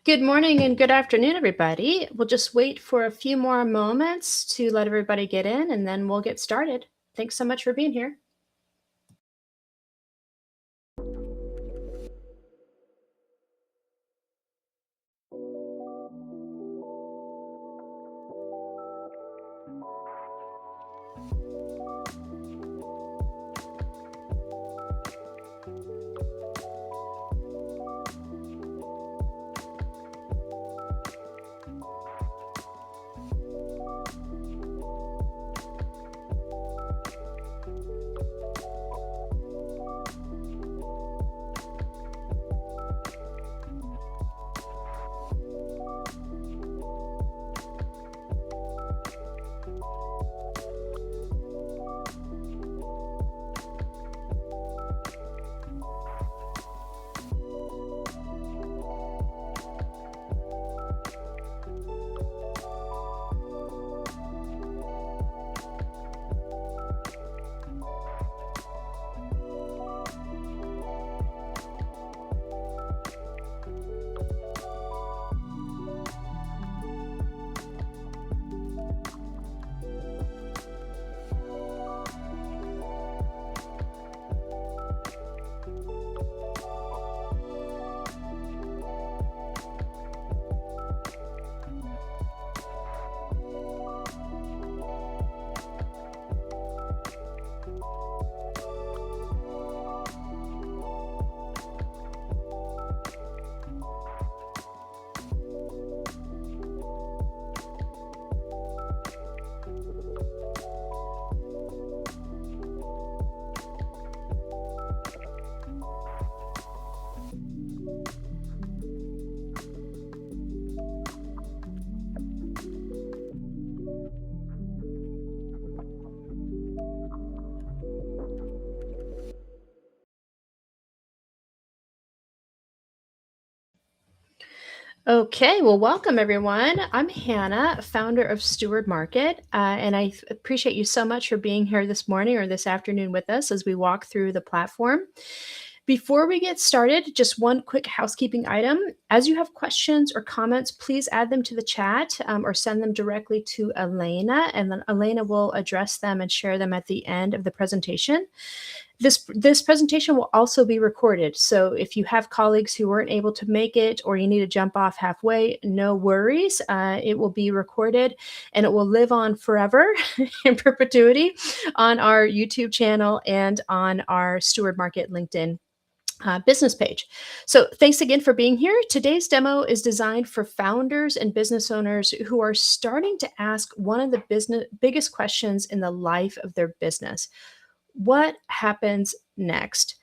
Good morning and good afternoon, everybody. We'll just wait for a few more moments to let everybody get in and then we'll get started. Thanks so much for being here. Okay, well, welcome everyone. I'm Hannah, founder of Steward Market, and appreciate you so much for being here this morning or this afternoon with us as we walk through the platform. Before we get started, just one quick housekeeping item. As you have questions or comments, please add them to the chat or send them directly to Elena, and then Elena will address them and share them at the end of the presentation. This presentation will also be recorded. So if you have colleagues who weren't able to make it or you need to jump off halfway, no worries. It will be recorded and it will live on forever in perpetuity on our YouTube channel and on our Steward Market LinkedIn business page. So thanks again for being here. Today's demo is designed for founders and business owners who are starting to ask one of the biggest questions in the life of their business. What happens next?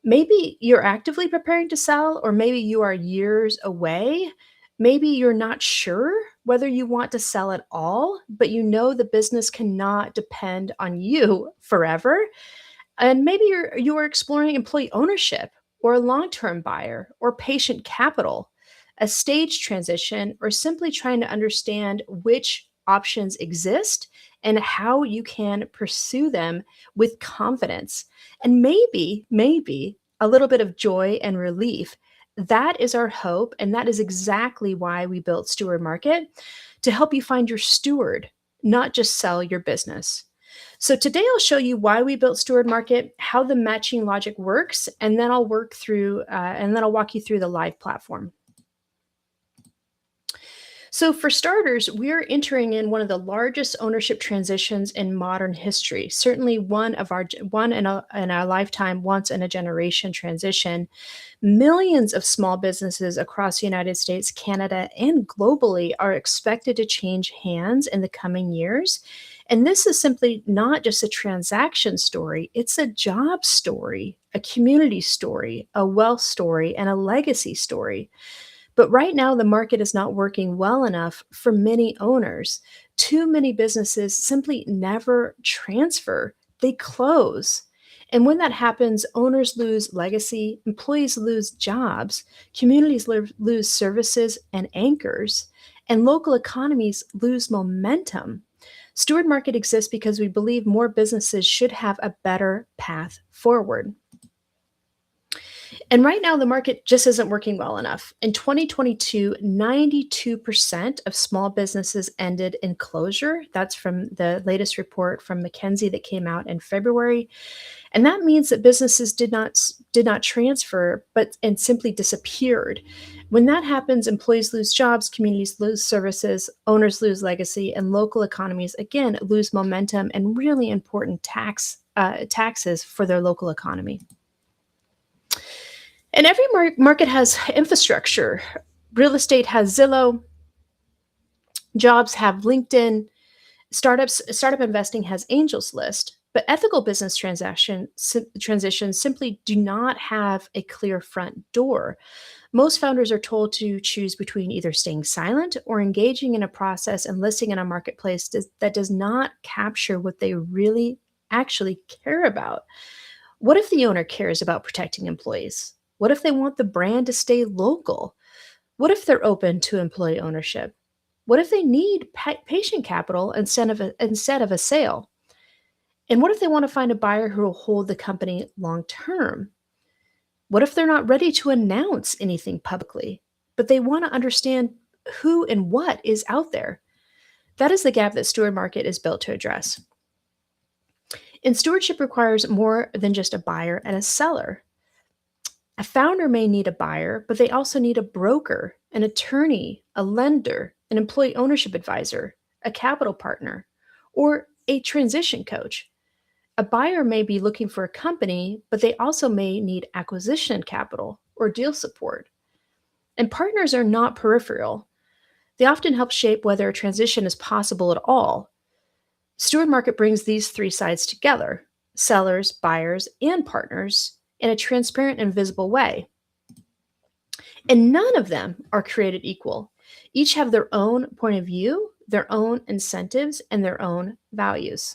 Maybe you're actively preparing to sell, or maybe you are years away. Maybe you're not sure whether you want to sell at all, but you know the business cannot depend on you forever. And maybe you are exploring employee ownership or a long-term buyer or patient capital, a stage transition, or simply trying to understand which options exist and how you can pursue them with confidence. And maybe a little bit of joy and relief. That is our hope. And that is exactly why we built Steward Market to help you find your steward, not just sell your business. So today I'll show you why we built Steward Market, how the matching logic works, and then I'll walk you through the live platform. So for starters, we're entering in one of the largest ownership transitions in modern history. Certainly one in our lifetime, once in a generation transition. Millions of small businesses across the United States, Canada, and globally are expected to change hands in the coming years. And this is simply not just a transaction story, it's a job story, a community story, a wealth story, and a legacy story. But right now, the market is not working well enough for many owners. Too many businesses simply never transfer, they close. And when that happens, owners lose legacy, employees lose jobs, communities lose services and anchors, and local economies lose momentum. Steward Market exists because we believe more businesses should have a better path forward. And right now, the market just isn't working well enough. In 2022, 92% of small businesses ended in closure. That's from the latest report from McKinsey that came out in February. And that means that businesses did not transfer, but and simply disappeared. When that happens, employees lose jobs, communities lose services, owners lose legacy, and local economies again lose momentum and really important taxes for their local economy. And every market has infrastructure. Real estate has Zillow, jobs have LinkedIn, startup investing has Angels List, but ethical business transitions simply do not have a clear front door. Most founders are told to choose between either staying silent or engaging in a process and listing in a marketplace that does not capture what they really actually care about. What if the owner cares about protecting employees? What if they want the brand to stay local? What if they're open to employee ownership? What if they need patient capital instead of a sale? And what if they want to find a buyer who will hold the company long term? What if they're not ready to announce anything publicly, but they want to understand who and what is out there? That is the gap that Steward Market is built to address. And stewardship requires more than just a buyer and a seller. A founder may need a buyer, but they also need a broker, an attorney, a lender, an employee ownership advisor, a capital partner, or a transition coach. A buyer may be looking for a company, but they also may need acquisition capital or deal support. And partners are not peripheral. They often help shape whether a transition is possible at all. Steward Market brings these three sides together: sellers, buyers, and partners in a transparent and visible way. And none of them are created equal. Each have their own point of view, their own incentives, and their own values.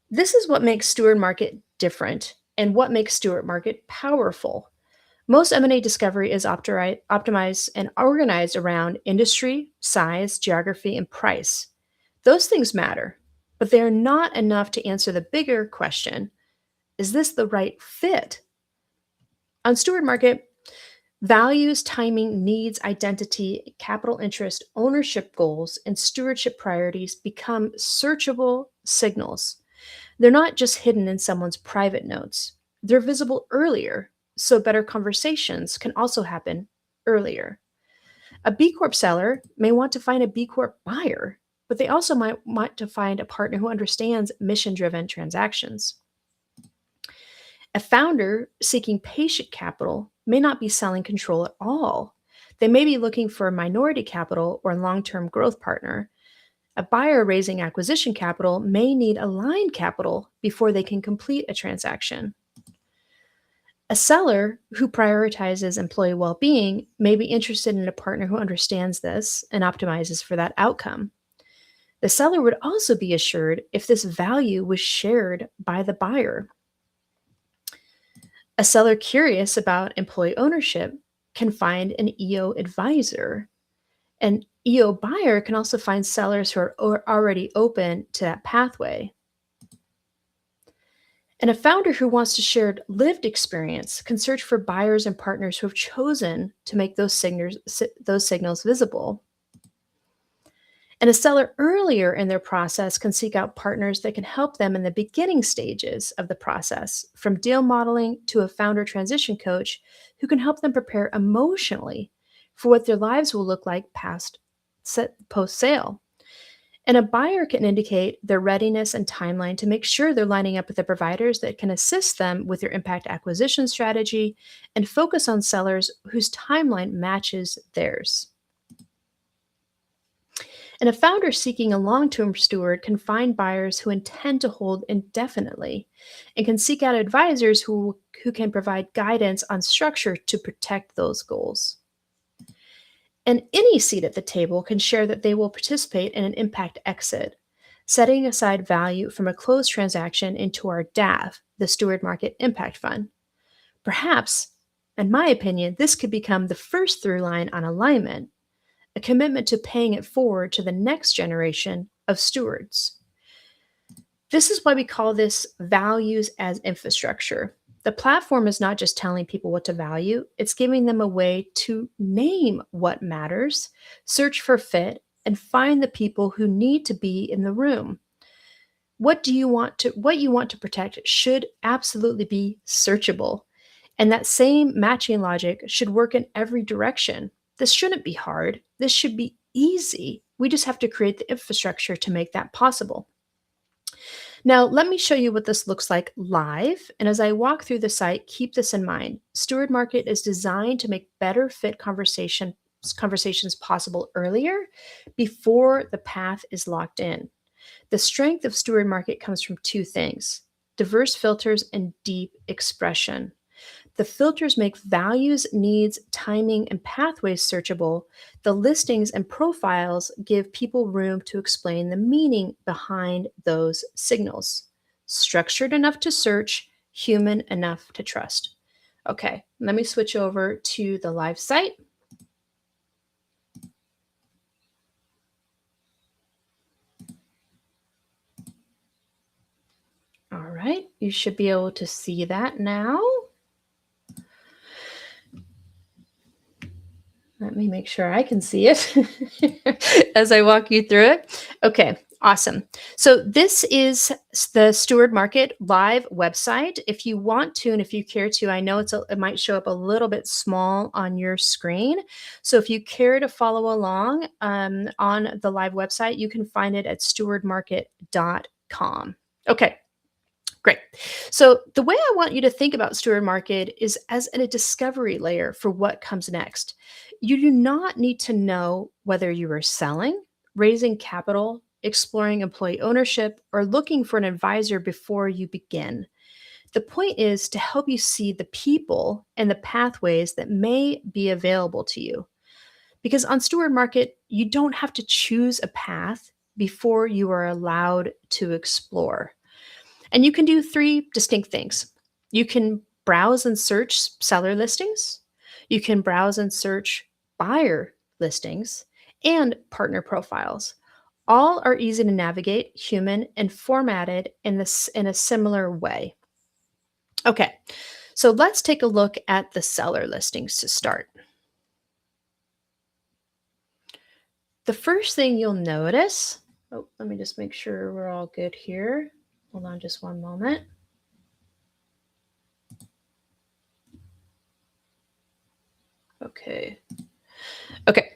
This is what makes Steward Market different and what makes Steward Market powerful. Most M&A discovery is optimized and organized around industry, size, geography, and price. Those things matter, but they are not enough to answer the bigger question: is this the right fit? On Steward Market, values, timing, needs, identity, capital interest, ownership goals, and stewardship priorities become searchable signals. They're not just hidden in someone's private notes, they're visible earlier, so better conversations can also happen earlier. A B Corp seller may want to find a B Corp buyer, but they also might want to find a partner who understands mission driven transactions. A founder seeking patient capital may not be selling control at all. They may be looking for a minority capital or long term growth partner. A buyer raising acquisition capital may need aligned capital before they can complete a transaction. A seller who prioritizes employee well being may be interested in a partner who understands this and optimizes for that outcome. The seller would also be assured if this value was shared by the buyer. A seller curious about employee ownership can find an EO advisor. An EO buyer can also find sellers who are already open to that pathway. And a founder who wants to share lived experience can search for buyers and partners who have chosen to make those signals visible. And a seller earlier in their process can seek out partners that can help them in the beginning stages of the process, from deal modeling to a founder transition coach who can help them prepare emotionally for what their lives will look like post sale. And a buyer can indicate their readiness and timeline to make sure they're lining up with the providers that can assist them with their impact acquisition strategy and focus on sellers whose timeline matches theirs. And a founder seeking a long term steward can find buyers who intend to hold indefinitely and can seek out advisors who can provide guidance on structure to protect those goals. And any seat at the table can share that they will participate in an impact exit, setting aside value from a closed transaction into our DAF, the Steward Market Impact Fund. Perhaps, in my opinion, this could become the first through line on alignment, a commitment to paying it forward to the next generation of stewards. This is why we call this values as infrastructure. The platform is not just telling people what to value, it's giving them a way to name what matters, search for fit, and find the people who need to be in the room. What you want to protect should absolutely be searchable. And that same matching logic should work in every direction. This shouldn't be hard. This should be easy. We just have to create the infrastructure to make that possible. Now, let me show you what this looks like live. And as I walk through the site, keep this in mind. Steward Market is designed to make better fit conversations possible earlier before the path is locked in. The strength of Steward Market comes from two things: diverse filters and deep expression. The filters make values, needs, timing, and pathways searchable. The listings and profiles give people room to explain the meaning behind those signals. Structured enough to search, human enough to trust. Okay, let me switch over to the live site. All right, you should be able to see that now. Let me make sure I can see it as I walk you through it. Okay, awesome. So this is the Steward Market live website. If you want to, and if you care to, I know it might show up a little bit small on your screen. So if you care to follow along on the live website, you can find it at stewardmarket.com. Okay. Great. So the way I want you to think about Steward Market is as a discovery layer for what comes next. You do not need to know whether you are selling, raising capital, exploring employee ownership, or looking for an advisor before you begin. The point is to help you see the people and the pathways that may be available to you. Because on Steward Market, you don't have to choose a path before you are allowed to explore. And you can do three distinct things. You can browse and search seller listings. You can browse and search buyer listings and partner profiles. All are easy to navigate, human, and formatted in a similar way. Okay, so let's take a look at the seller listings to start. The first thing you'll notice, let me just make sure we're all good here. Hold on just one moment. Okay. Okay,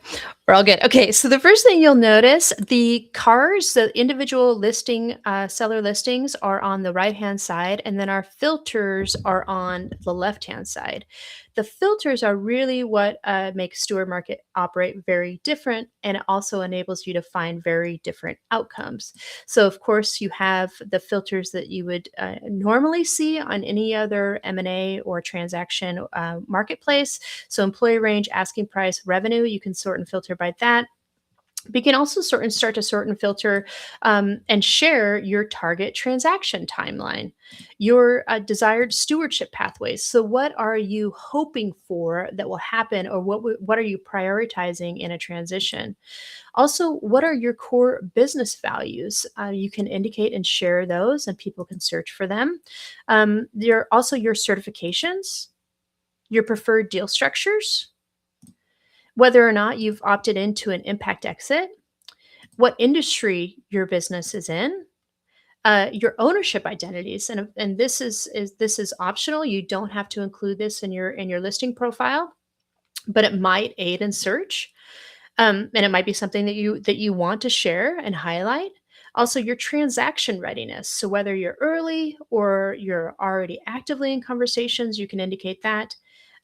we're all good. Okay, so the first thing you'll notice, the cars, the individual listing, seller listings are on the right-hand side, and then our filters are on the left-hand side. The filters are really what makes Steward Market operate very different, and it also enables you to find very different outcomes. So, of course, you have the filters that you would normally see on any other M&A or transaction marketplace. So, employee range, asking price, revenue, you can sort and filter by that. But you can also start to sort and filter and share your target transaction timeline, your desired stewardship pathways. So, what are you hoping for that will happen, or what are you prioritizing in a transition? Also, what are your core business values? You can indicate and share those, and people can search for them. There are also your certifications, your preferred deal structures, whether or not you've opted into an impact exit, what industry your business is in, your ownership identities, and this is optional. You don't have to include this in your listing profile, but it might aid in search, and it might be something that you want to share and highlight. Also, your transaction readiness. So whether you're early or you're already actively in conversations, you can indicate that.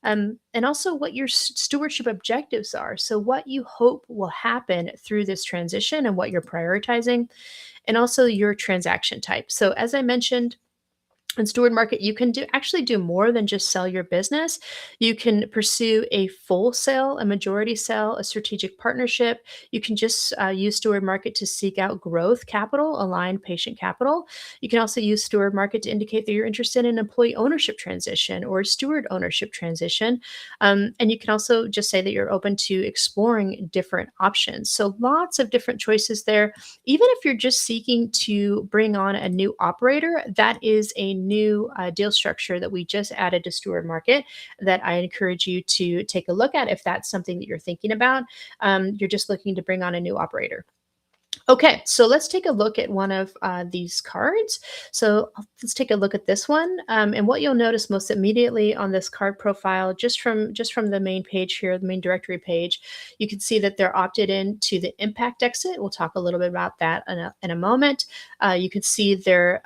And also what your stewardship objectives are. So, what you hope will happen through this transition and what you're prioritizing, and also your transaction type. So, as I mentioned, in Steward Market, you can actually do more than just sell your business. You can pursue a full sale, a majority sale, a strategic partnership. You can just use Steward Market to seek out growth capital, aligned patient capital. You can also use Steward Market to indicate that you're interested in employee ownership transition or steward ownership transition. And you can also just say that you're open to exploring different options. So lots of different choices there. Even if you're just seeking to bring on a new operator, that is a new deal structure that we just added to Steward Market that I encourage you to take a look at if that's something that you're thinking about. You're just looking to bring on a new operator. Okay, so let's take a look at one of these cards. So let's take a look at this one, and what you'll notice most immediately on this card profile, just from the main page here, the main directory page, you can see that they're opted in to the impact exit. We'll talk a little bit about that in a moment. You can see their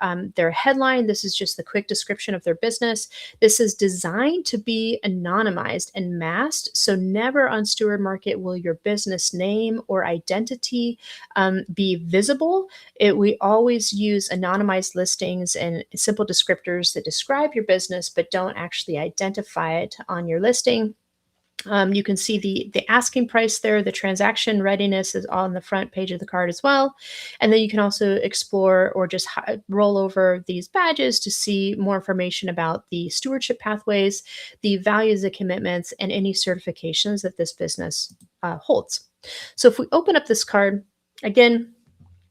headline. This is just the quick description of their business. This is designed to be anonymized and masked, so never on Steward Market will your business name or identity be visible. We always use anonymized listings and simple descriptors that describe your business but don't actually identify it on your listing. You can see the asking price there. The transaction readiness is on the front page of the card as well. And then you can also explore or just roll over these badges to see more information about the stewardship pathways, the values and commitments, and any certifications that this business holds. So if we open up this card, again,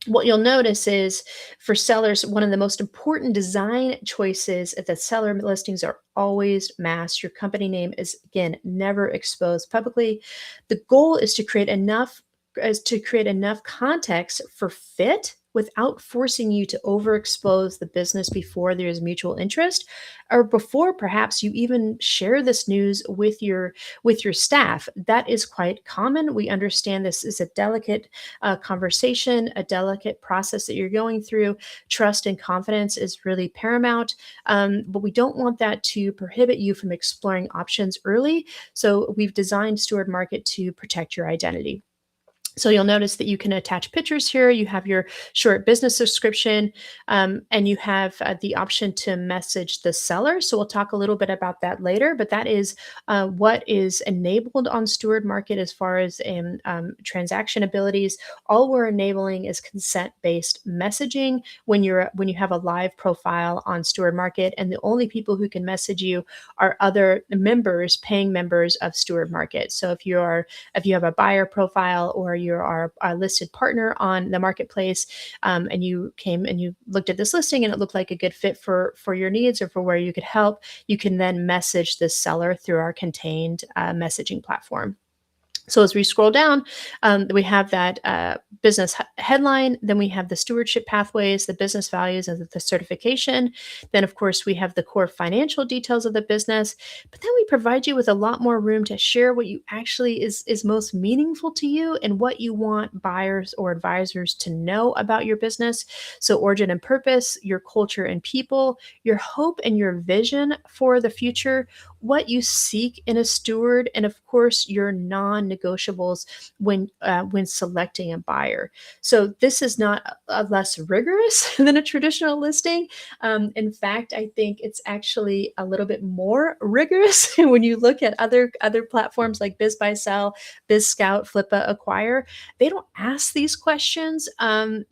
what you'll notice is for sellers, one of the most important design choices is that seller listings are always masked. Your company name is, again, never exposed publicly. The goal is to create enough context for fit without forcing you to overexpose the business before there's mutual interest, or before perhaps you even share this news with your staff. That is quite common. We understand this is a delicate conversation, a delicate process that you're going through. Trust and confidence is really paramount, but we don't want that to prohibit you from exploring options early. So we've designed Steward Market to protect your identity. So you'll notice that you can attach pictures here. You have your short business description, and you have the option to message the seller. So we'll talk a little bit about that later, but that is what is enabled on Steward Market as far as transaction abilities. All we're enabling is consent-based messaging when you have a live profile on Steward Market, and the only people who can message you are other members, paying members of Steward Market. So if you have a buyer profile or you are a listed partner on the marketplace, and you came and you looked at this listing and it looked like a good fit for your needs or for where you could help, you can then message this seller through our contained messaging platform. So as we scroll down, we have that business headline. Then we have the stewardship pathways, the business values, and the certification. Then, of course, we have the core financial details of the business. But then we provide you with a lot more room to share what you actually is most meaningful to you and what you want buyers or advisors to know about your business. So origin and purpose, your culture and people, your hope and your vision for the future, what you seek in a steward, and of course your non-negotiables when selecting a buyer. So this is not less rigorous than a traditional listing. In fact, I think it's actually a little bit more rigorous when you look at other platforms like Biz Buy Sell, Biz Scout, Flippa, Acquire. They don't ask these questions.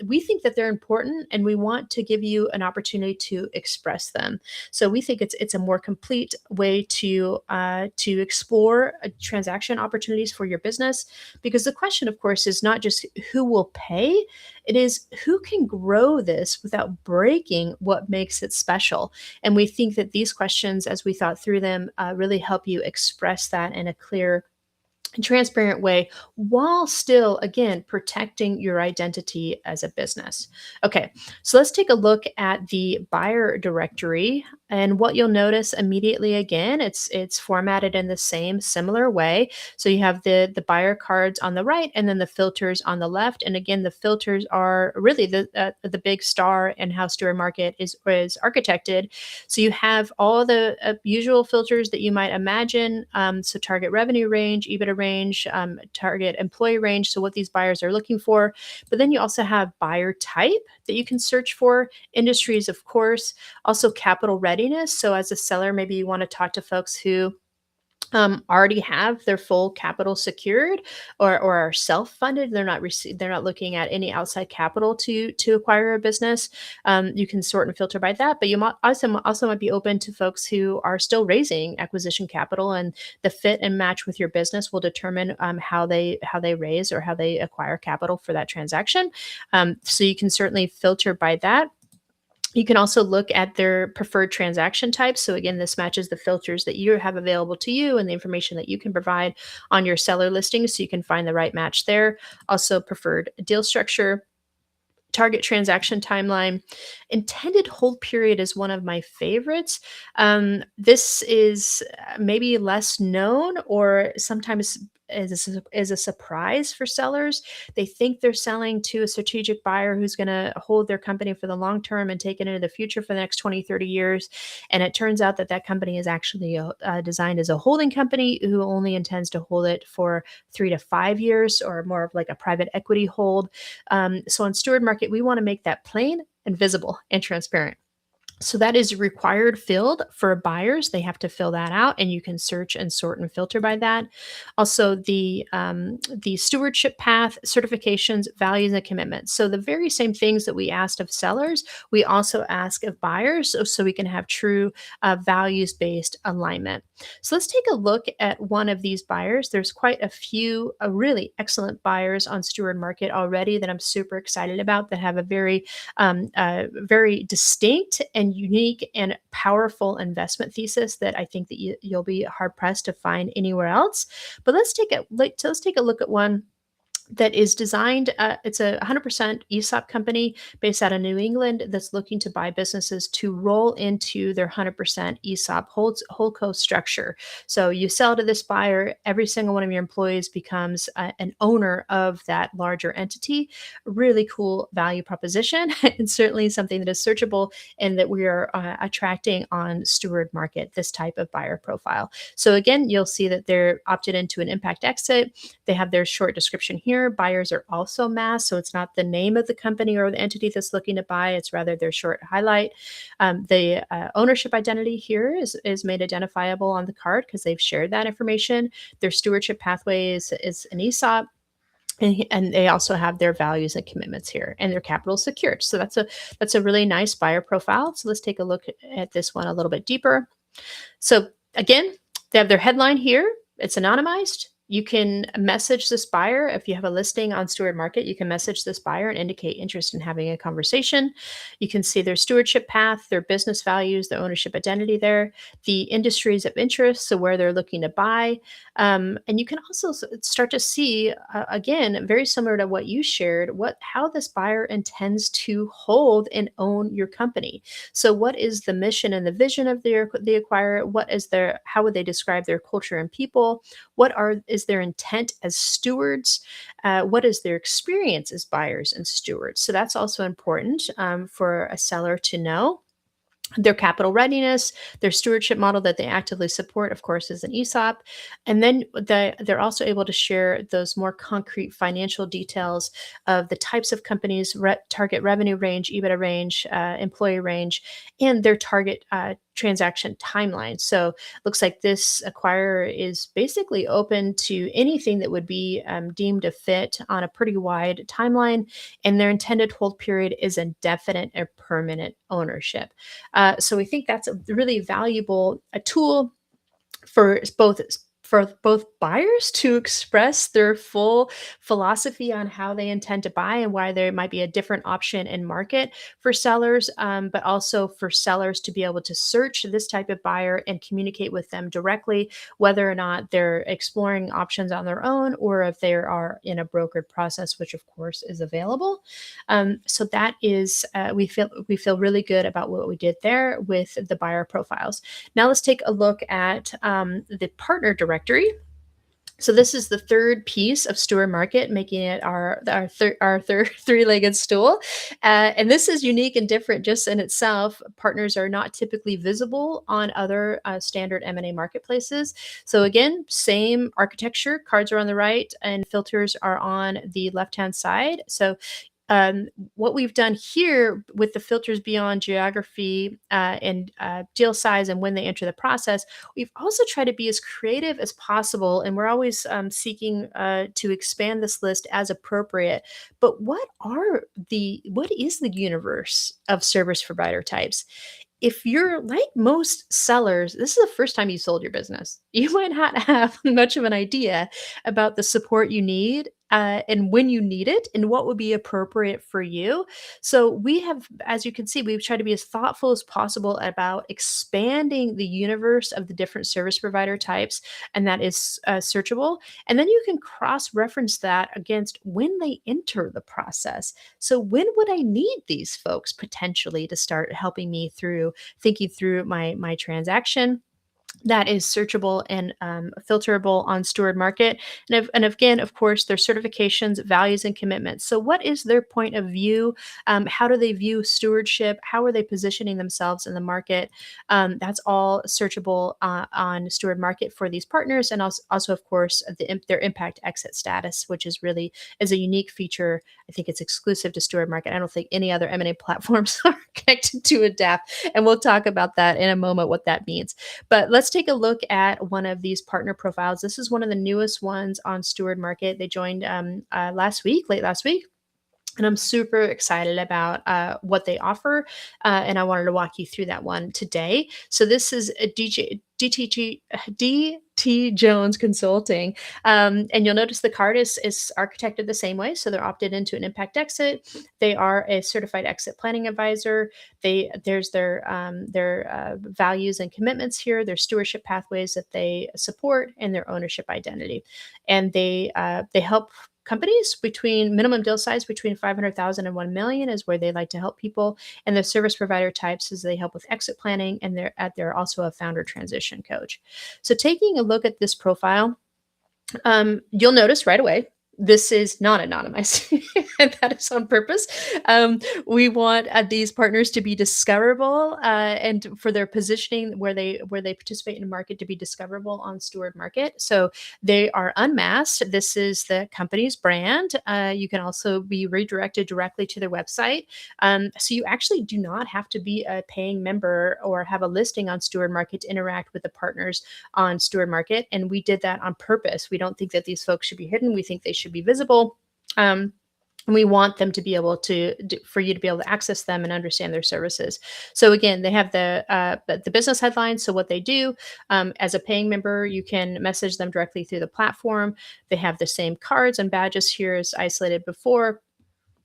We think that they're important, and we want to give you an opportunity to express them. So we think it's a more complete way to explore transaction opportunities for your business, because the question, of course, is not just who will pay, it is who can grow this without breaking what makes it special. And we think that these questions, as we thought through them, really help you express that in a clear and transparent way, while still, again, protecting your identity as a business. Okay, so let's take a look at the buyer directory. And what you'll notice immediately, again, it's formatted in the same similar way. So you have the buyer cards on the right, and then the filters on the left. And again, the filters are really the big star in how Steward Market is architected. So you have all the usual filters that you might imagine. So target revenue range, EBITDA range, target employee range. So what these buyers are looking for. But then you also have buyer type that you can search for, industries, of course, also capital readiness. So as a seller, maybe you want to talk to folks who already have their full capital secured, or are self-funded. They're not looking at any outside capital to acquire a business. You can sort and filter by that, but you might also might be open to folks who are still raising acquisition capital, and the fit and match with your business will determine how they raise or how they acquire capital for that transaction. So you can certainly filter by that. You can also look at their preferred transaction types. So again, this matches the filters that you have available to you and the information that you can provide on your seller listings, so you can find the right match there. Also, preferred deal structure, target transaction timeline. Intended hold period is one of my favorites. This is maybe less known, or sometimes is a surprise for sellers. They think they're selling to a strategic buyer who's going to hold their company for the long term and take it into the future for the next 20, 30 years. And it turns out that that company is actually designed as a holding company who only intends to hold it for 3 to 5 years, or more of like a private equity hold. So on Steward Market, we want to make that plain and visible and transparent. So that is required field for buyers. They have to fill that out, and you can search and sort and filter by that. Also, the stewardship path, certifications, values, and commitments. So the very same things that we asked of sellers, we also ask of buyers, so we can have true values based alignment. So let's take a look at one of these buyers. There's quite a few really excellent buyers on Steward Market already that I'm super excited about, that have a very distinct and unique and powerful investment thesis that I think that you'll be hard pressed to find anywhere else. But let's take a look at one that is designed. It's a 100% ESOP company based out of New England that's looking to buy businesses to roll into their 100% ESOP holdco structure. So you sell to this buyer, every single one of your employees becomes an owner of that larger entity. Really cool value proposition, and certainly something that is searchable and that we are attracting on Steward Market, this type of buyer profile. So again, you'll see that they're opted into an impact exit. They have their short description here. Buyers are also masked, so it's not the name of the company or the entity that's looking to buy, it's rather their short highlight. The ownership identity here is made identifiable on the card because they've shared that information. Their stewardship pathway is an ESOP. And they also have their values and commitments here, and their capital secured. So that's a really nice buyer profile. So let's take a look at this one a little bit deeper. So again, they have their headline here. It's anonymized. You can message this buyer. If you have a listing on Steward Market, you can message this buyer and indicate interest in having a conversation. You can see their stewardship path, their business values, their ownership identity there, the industries of interest, so where they're looking to buy. And you can also start to see, again, very similar to what you shared, how this buyer intends to hold and own your company. So what is the mission and the vision of the acquirer? How would they describe their culture and people? Is their intent as stewards? What is their experience as buyers and stewards? So that's also important for a seller to know. Their capital readiness, their stewardship model that they actively support, of course, is an ESOP. And then they're also able to share those more concrete financial details of the types of companies, target revenue range, EBITDA range, employee range, and their target transaction timeline. So looks like this acquirer is basically open to anything that would be deemed a fit on a pretty wide timeline, and their intended hold period is indefinite or permanent ownership. So we think that's a really valuable a tool for both buyers to express their full philosophy on how they intend to buy and why there might be a different option in market for sellers, but also for sellers to be able to search this type of buyer and communicate with them directly, whether or not they're exploring options on their own or if they are in a brokered process, which of course is available. So that is we feel really good about what we did there with the buyer profiles. Now let's take a look at the partner directory. So this is the third piece of Steward Market, making it our third three-legged stool. And this is unique and different just in itself. Partners are not typically visible on other standard M&A marketplaces. So again, same architecture. Cards are on the right and filters are on the left-hand side. So what we've done here with the filters beyond geography and deal size and when they enter the process, we've also tried to be as creative as possible, and we're always seeking to expand this list as appropriate. But what is the universe of service provider types? If you're like most sellers, this is the first time you sold your business. You might not have much of an idea about the support you need and when you need it and what would be appropriate for you. So we have, as you can see, we've tried to be as thoughtful as possible about expanding the universe of the different service provider types, and that is searchable. And then you can cross reference that against when they enter the process. So when would I need these folks potentially to start helping me through thinking through my transaction? That is searchable and filterable on Steward Market. And again, of course, their certifications, values, and commitments. So, what is their point of view? How do they view stewardship? How are they positioning themselves in the market? That's all searchable on Steward Market for these partners, and also of course, their impact exit status, which is a unique feature. I think it's exclusive to Steward Market. I don't think any other M&A platforms are connected to Adapt, and we'll talk about that in a moment. What that means. But let's take a look at one of these partner profiles. This is one of the newest ones on Steward Market. They joined late last week. And I'm super excited about what they offer. And I wanted to walk you through that one today. So this is a DT Jones Consulting. And you'll notice the card is architected the same way. So they're opted into an impact exit. They are a certified exit planning advisor. There's their values and commitments here, their stewardship pathways that they support, and their ownership identity. And they help companies between minimum deal size between 500,000 and 1 million is where they like to help people. And the service provider types is they help with exit planning, and they're also a founder transition coach. So taking a look at this profile, you'll notice right away this is not anonymous, and that is on purpose. We want these partners to be discoverable, and for their positioning where they participate in the market to be discoverable on Steward Market. So they are unmasked. This is the company's brand. You can also be redirected directly to their website. So you actually do not have to be a paying member or have a listing on Steward Market to interact with the partners on Steward Market. And we did that on purpose. We don't think that these folks should be hidden. We think they should be visible. And we want them to be able for you to be able to access them and understand their services. So again, they have the business headlines. So what they do, as a paying member, you can message them directly through the platform. They have the same cards and badges here as isolated before.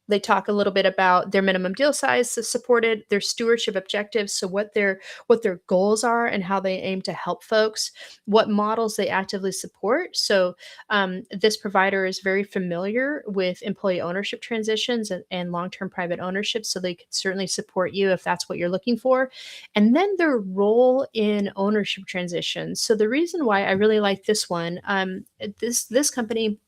They talk a little bit about their minimum deal size supported, their stewardship objectives, so what their goals are and how they aim to help folks, what models they actively support. So this provider is very familiar with employee ownership transitions and long-term private ownership, so they could certainly support you if that's what you're looking for. And then their role in ownership transitions. So the reason why I really like this one, this company,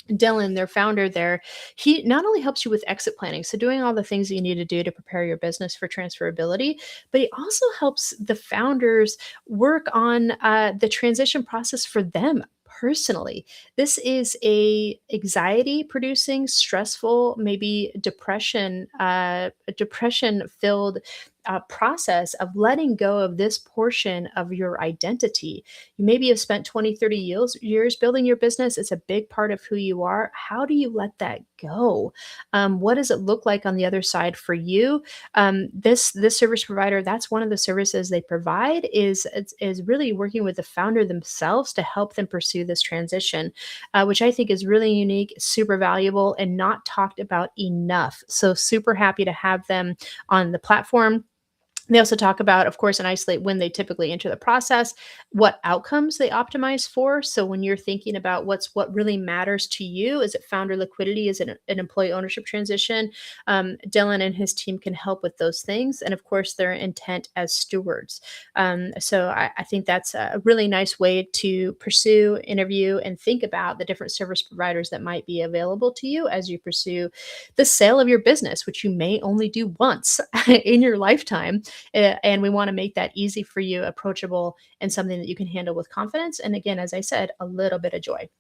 Dylan, their founder there, he not only helps you with exit planning, so doing all the things that you need to do to prepare your business for transferability, but he also helps the founders work on the transition process for them personally. This is a anxiety producing, stressful, maybe depression filled process of letting go of this portion of your identity. You maybe have spent 20, 30 years building your business. It's a big part of who you are. How do you let that go? What does it look like on the other side for you? This service provider, that's one of the services they provide, is really working with the founder themselves to help them pursue this transition, which I think is really unique, super valuable, and not talked about enough. So super happy to have them on the platform. They also talk about, of course, and isolate when they typically enter the process, what outcomes they optimize for. So when you're thinking about what really matters to you, is it founder liquidity? Is it an employee ownership transition? Dylan and his team can help with those things. And of course, their intent as stewards. So I think that's a really nice way to pursue, interview, and think about the different service providers that might be available to you as you pursue the sale of your business, which you may only do once in your lifetime. And we want to make that easy for you, approachable, and something that you can handle with confidence. And again, as I said, a little bit of joy.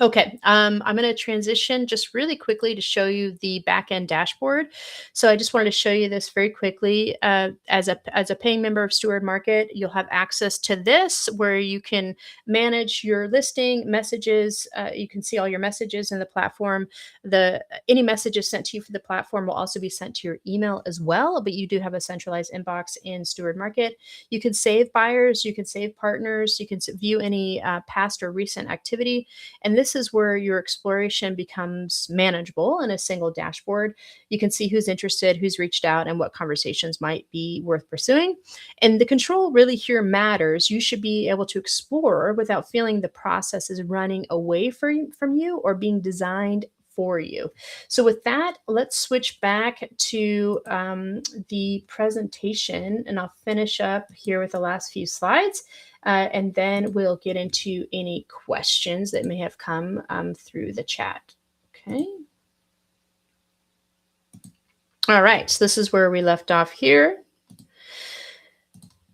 Okay, I'm going to transition just really quickly to show you the backend dashboard. So I just wanted to show you this very quickly. As a paying member of Steward Market, you'll have access to this where you can manage your listing messages. You can see all your messages in the platform. Any messages sent to you for the platform will also be sent to your email as well, but you do have a centralized inbox in Steward Market. You can save buyers, you can save partners, you can view any past or recent activity. And this is where your exploration becomes manageable in a single dashboard. You can see who's interested, who's reached out, and what conversations might be worth pursuing. And the control really here matters. You should be able to explore without feeling the process is running away from you or being designed for you. So, with that, let's switch back to the presentation, and I'll finish up here with the last few slides. And then we'll get into any questions that may have come through the chat. Okay. All right. So, this is where we left off here.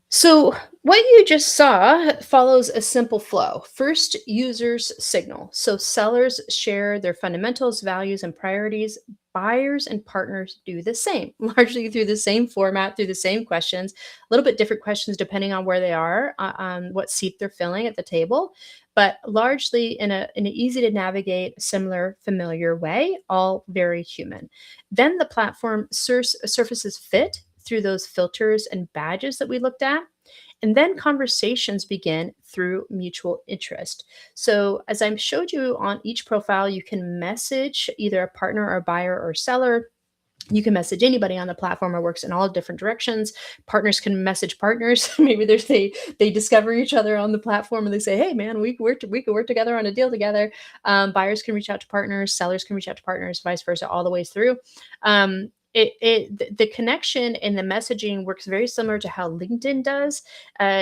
So, what you just saw follows a simple flow. First, users signal. So, sellers share their fundamentals, values, and priorities. Buyers and partners do the same, largely through the same format, through the same questions, a little bit different questions depending on where they are, on what seat they're filling at the table, but largely in an easy to navigate, similar, familiar way, all very human. Then the platform surfaces fit through those filters and badges that we looked at. And then conversations begin through mutual interest. So, as I showed you on each profile, you can message either a partner or buyer or seller. You can message anybody on the platform. It works in all different directions. Partners can message partners. Maybe they discover each other on the platform and they say, "Hey, man, we could work together on a deal together." Buyers can reach out to partners. Sellers can reach out to partners. Vice versa, all the way through. The connection and the messaging works very similar to how LinkedIn does.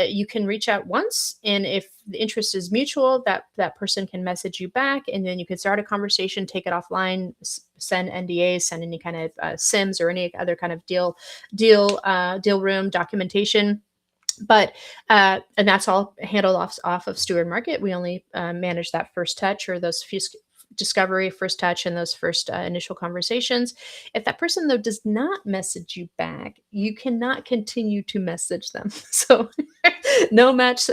You can reach out once, and if the interest is mutual, that person can message you back, and then you can start a conversation, take it offline, send NDAs, send any kind of SIMs or any other kind of deal room documentation. But and that's all handled off of Steward Market. We only manage that first touch or those few discovery, first touch, and those first initial conversations. If that person though does not message you back, you cannot continue to message them. So no mass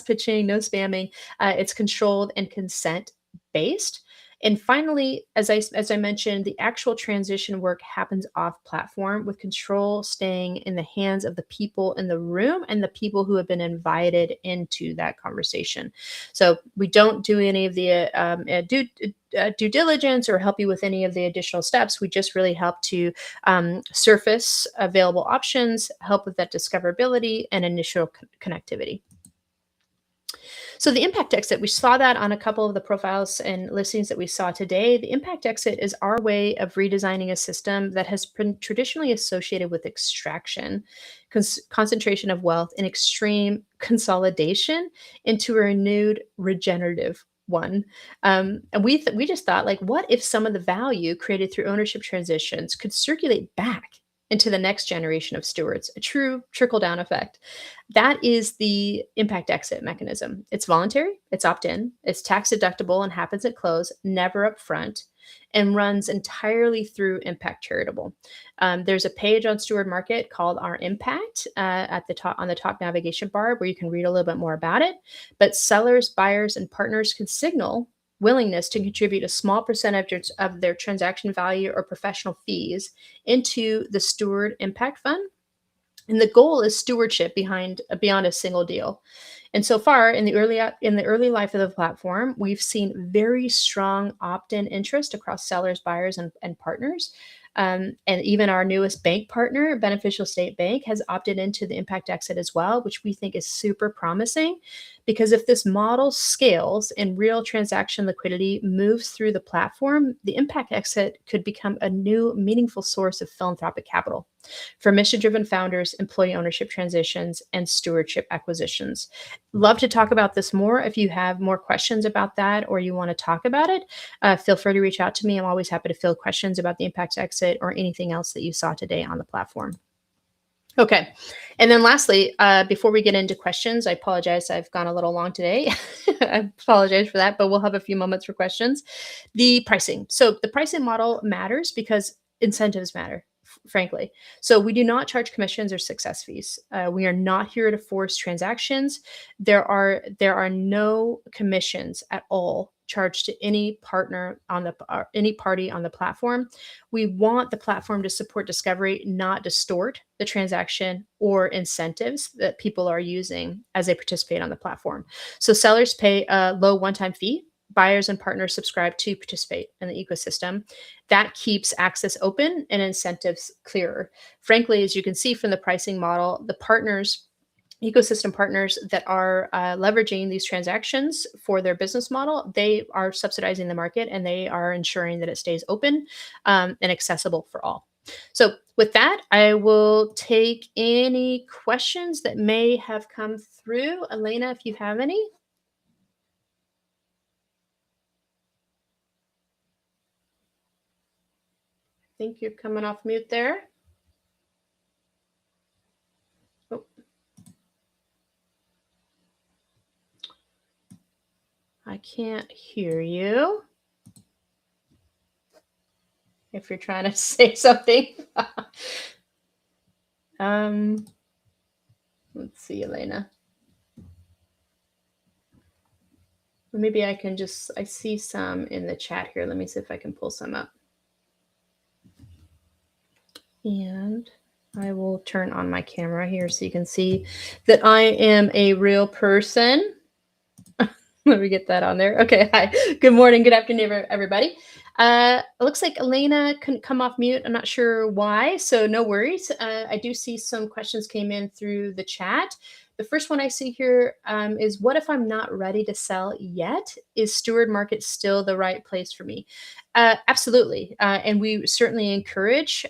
pitching, no spamming. It's controlled and consent based. And finally, as I mentioned, the actual transition work happens off platform with control staying in the hands of the people in the room and the people who have been invited into that conversation. So we don't do any of the due diligence or help you with any of the additional steps. We just really help to surface available options, help with that discoverability and initial connectivity. So the impact exit, we saw that on a couple of the profiles and listings that we saw today. The impact exit is our way of redesigning a system that has been traditionally associated with extraction, concentration of wealth, and extreme consolidation into a renewed regenerative one. And we just thought, like, what if some of the value created through ownership transitions could circulate back into the next generation of stewards, a true trickle down effect? That is the impact exit mechanism. It's voluntary, it's opt in, it's tax deductible and happens at close, never upfront, and runs entirely through Impact Charitable. There's a page on Steward Market called Our Impact at the top on the top navigation bar where you can read a little bit more about it. But sellers, buyers, and partners can signal willingness to contribute a small percentage of their transaction value or professional fees into the Steward Impact Fund. And the goal is stewardship beyond a single deal. And so far in the early life of the platform, we've seen very strong opt-in interest across sellers, buyers, and partners. And even our newest bank partner, Beneficial State Bank, has opted into the impact exit as well, which we think is super promising. Because if this model scales and real transaction liquidity moves through the platform, the impact exit could become a new meaningful source of philanthropic capital for mission-driven founders, employee ownership transitions, and stewardship acquisitions. Love to talk about this more. If you have more questions about that or you want to talk about it, feel free to reach out to me. I'm always happy to field questions about the impact exit or anything else that you saw today on the platform. Okay. And then lastly, before we get into questions, I apologize. I've gone a little long today. I apologize for that, but we'll have a few moments for questions. The pricing. So the pricing model matters because incentives matter, frankly. So we do not charge commissions or success fees. We are not here to force transactions. There are no commissions at all charged to any partner on any party on the platform. We want the platform to support discovery, not distort the transaction or incentives that people are using as they participate on the platform. So sellers pay a low one-time fee buyers and partners subscribe to participate in the ecosystem. That keeps access open and incentives clearer. Frankly, as you can see from the pricing model, the partners ecosystem partners that are leveraging these transactions for their business model, they are subsidizing the market and they are ensuring that it stays open and accessible for all. So, with that, I will take any questions that may have come through. Elena, if you have any. I think you're coming off mute there. Oh, I can't hear you if you're trying to say something. um, let's see, Elena. Maybe I can just, I see some in the chat here. Let me see if I can pull some up. And I will turn on my camera here so you can see that I am a real person. Let me get that on there. Okay. Hi. Good morning. Good afternoon, everybody. It looks like Elena couldn't come off mute. I'm not sure why, so no worries. I do see some questions came in through the chat. The first one I see here is, what if I'm not ready to sell yet? Is Steward Market still the right place for me? Absolutely. And we certainly encourage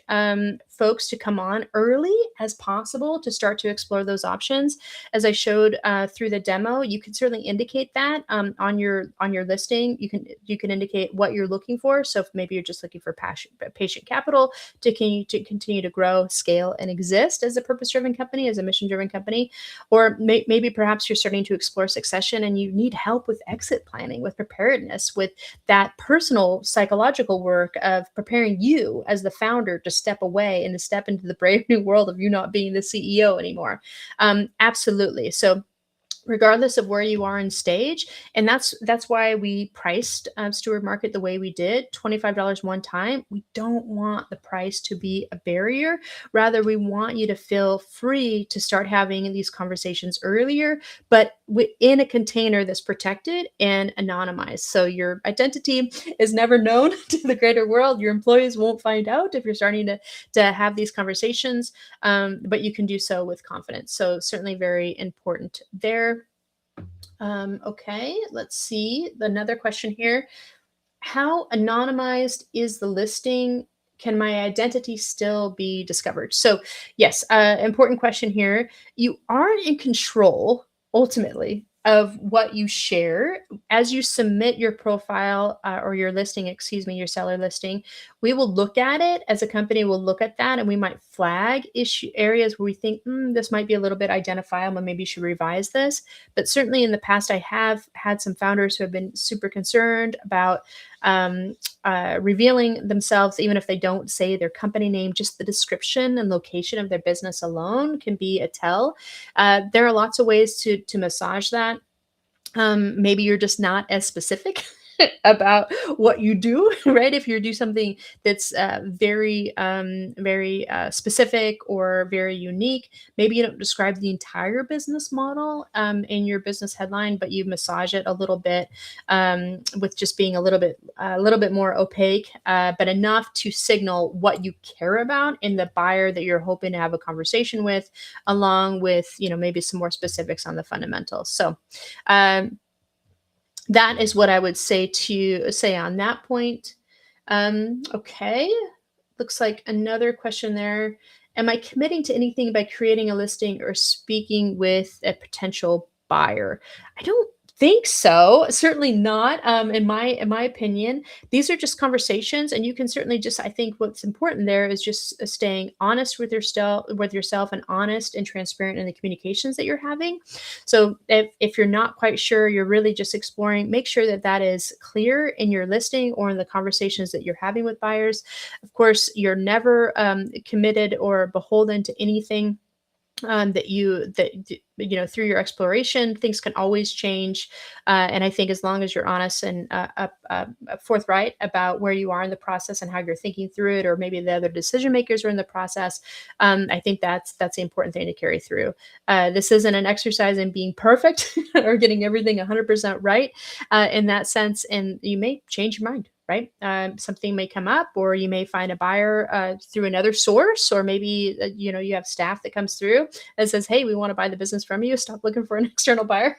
folks to come on early as possible to start to explore those options. As I showed through the demo, you can certainly indicate that on your listing. You can indicate what you're looking for. So if maybe you're just looking for patient capital to continue to grow, scale, and exist as a purpose-driven company, as a mission-driven company, or maybe perhaps you're starting to explore succession and you need help with exit planning, with preparedness, with that personal psychological work of preparing you as the founder to step away and to step into the brave new world of you not being the CEO anymore. Absolutely. So regardless of where you are in stage, and that's why we priced Steward Market the way we did, $25 one time. We don't want the price to be a barrier. Rather, we want you to feel free to start having these conversations earlier, but in a container that's protected and anonymized. So your identity is never known to the greater world. Your employees won't find out if you're starting to have these conversations, but you can do so with confidence. So certainly very important there. Okay, let's see. Another question here. How anonymized is the listing? Can my identity still be discovered? So, yes, important question here. You aren't in control ultimately of what you share as you submit your profile or your listing, excuse me, your seller listing. We will look at it as a company. Will look at that, and we might flag issue areas where we think this might be a little bit identifiable. Maybe you should revise this. But certainly in the past, I have had some founders who have been super concerned about revealing themselves, even if they don't say their company name. Just the description and location of their business alone can be a tell. There are lots of ways to massage that. Maybe you're just not as specific about what you do, right? If you do something that's very specific or very unique, maybe you don't describe the entire business model in your business headline, but you massage it a little bit with just being a little bit more opaque, but enough to signal what you care about in the buyer that you're hoping to have a conversation with, along with maybe some more specifics on the fundamentals. So. That is what I would say on that point. Okay, looks like another question there. Am I committing to anything by creating a listing or speaking with a potential buyer? I don't think so. Certainly not. In my opinion, these are just conversations, and you can certainly just. I think what's important there is just staying honest with yourself, and honest and transparent in the communications that you're having. So if you're not quite sure, you're really just exploring, make sure that that is clear in your listing or in the conversations that you're having with buyers. Of course, you're never committed or beholden to anything through your exploration things can always change, and I think as long as you're honest and forthright about where you are in the process and how you're thinking through it, or maybe the other decision makers are in the process, I think that's the important thing to carry through. This isn't an exercise in being perfect or getting everything 100% right, in that sense, and you may change your mind, right? Something may come up, or you may find a buyer through another source, or maybe you have staff that comes through and says, "Hey, we want to buy the business from you. Stop looking for an external buyer."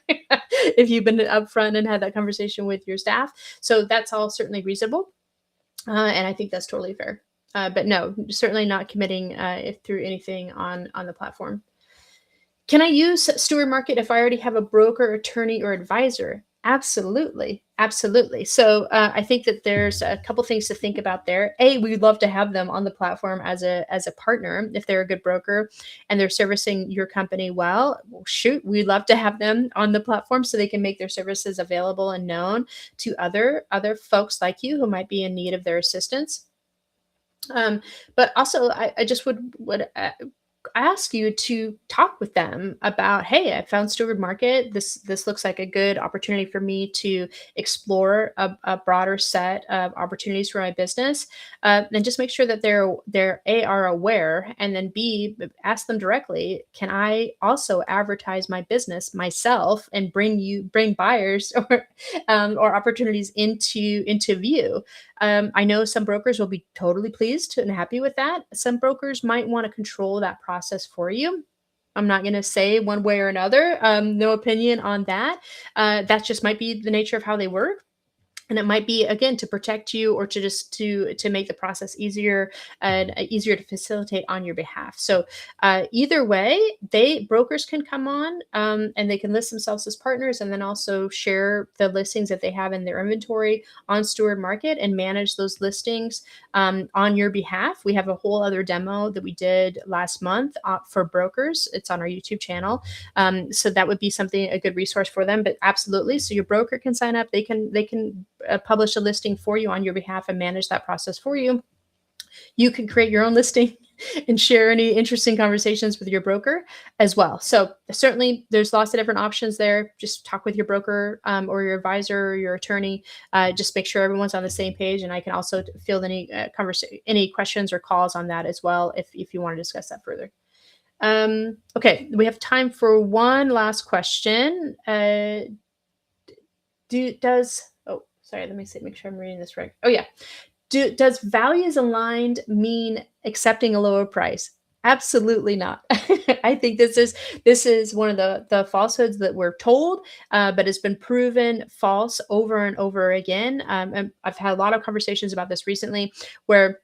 If you've been upfront and had that conversation with your staff, so that's all certainly reasonable, and I think that's totally fair. But no, certainly not committing if through anything on the platform. Can I use Steward Market if I already have a broker, attorney, or advisor? Absolutely. Absolutely. So I think that there's a couple things to think about there. A, we'd love to have them on the platform as a partner if they're a good broker and they're servicing your company well. Well, shoot, we'd love to have them on the platform so they can make their services available and known to other folks like you who might be in need of their assistance. But also, I just would ask you to talk with them about, hey, I found Steward Market. This looks like a good opportunity for me to explore a broader set of opportunities for my business, and just make sure that they're a are aware, and then b ask them directly, can I also advertise my business myself and bring buyers or opportunities into view. I know some brokers will be totally pleased and happy with that. Some brokers might want to control that process for you. I'm not going to say one way or another. No opinion on that. That just might be the nature of how they work, and it might be again to protect you, or to just to make the process easier and easier to facilitate on your behalf. So either way, they brokers can come on, and they can list themselves as partners, and then also share the listings that they have in their inventory on Steward Market and manage those listings on your behalf. We have a whole other demo that we did last month for brokers. It's on our YouTube channel, so that would be something, a good resource for them. But absolutely, so your broker can sign up. They can publish a listing for you on your behalf and manage that process for you. You can create your own listing and share any interesting conversations with your broker as well. So certainly, there's lots of different options there. Just talk with your broker, or your advisor or your attorney. Just make sure everyone's on the same page, and I can also field any questions or calls on that as well if you want to discuss that further. Okay, we have time for one last question. Oh, sorry, let me see, make sure I'm reading this right. Oh yeah. Does values aligned mean accepting a lower price? Absolutely not. I think this is one of the falsehoods that we're told, but it's been proven false over and over again. And I've had a lot of conversations about this recently, where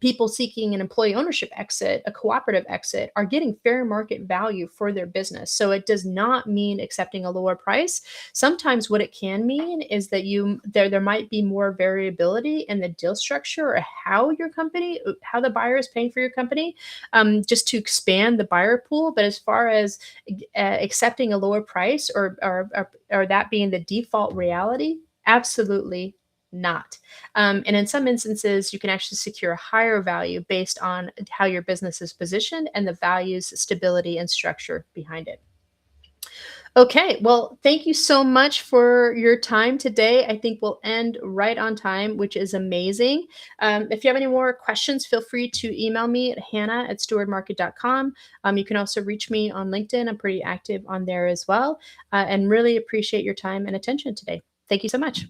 people seeking an employee ownership exit, a cooperative exit, are getting fair market value for their business. So it does not mean accepting a lower price. Sometimes what it can mean is that there might be more variability in the deal structure, or how the buyer is paying for your company, just to expand the buyer pool. But as far as accepting a lower price, or that being the default reality, absolutely not. And in some instances, you can actually secure a higher value based on how your business is positioned and the values, stability, and structure behind it. Okay, well, thank you so much for your time today. I think we'll end right on time, which is amazing. If you have any more questions, feel free to email me at hannah@stewardmarket.com. You can also reach me on LinkedIn. I'm pretty active on there as well, and really appreciate your time and attention today. Thank you so much.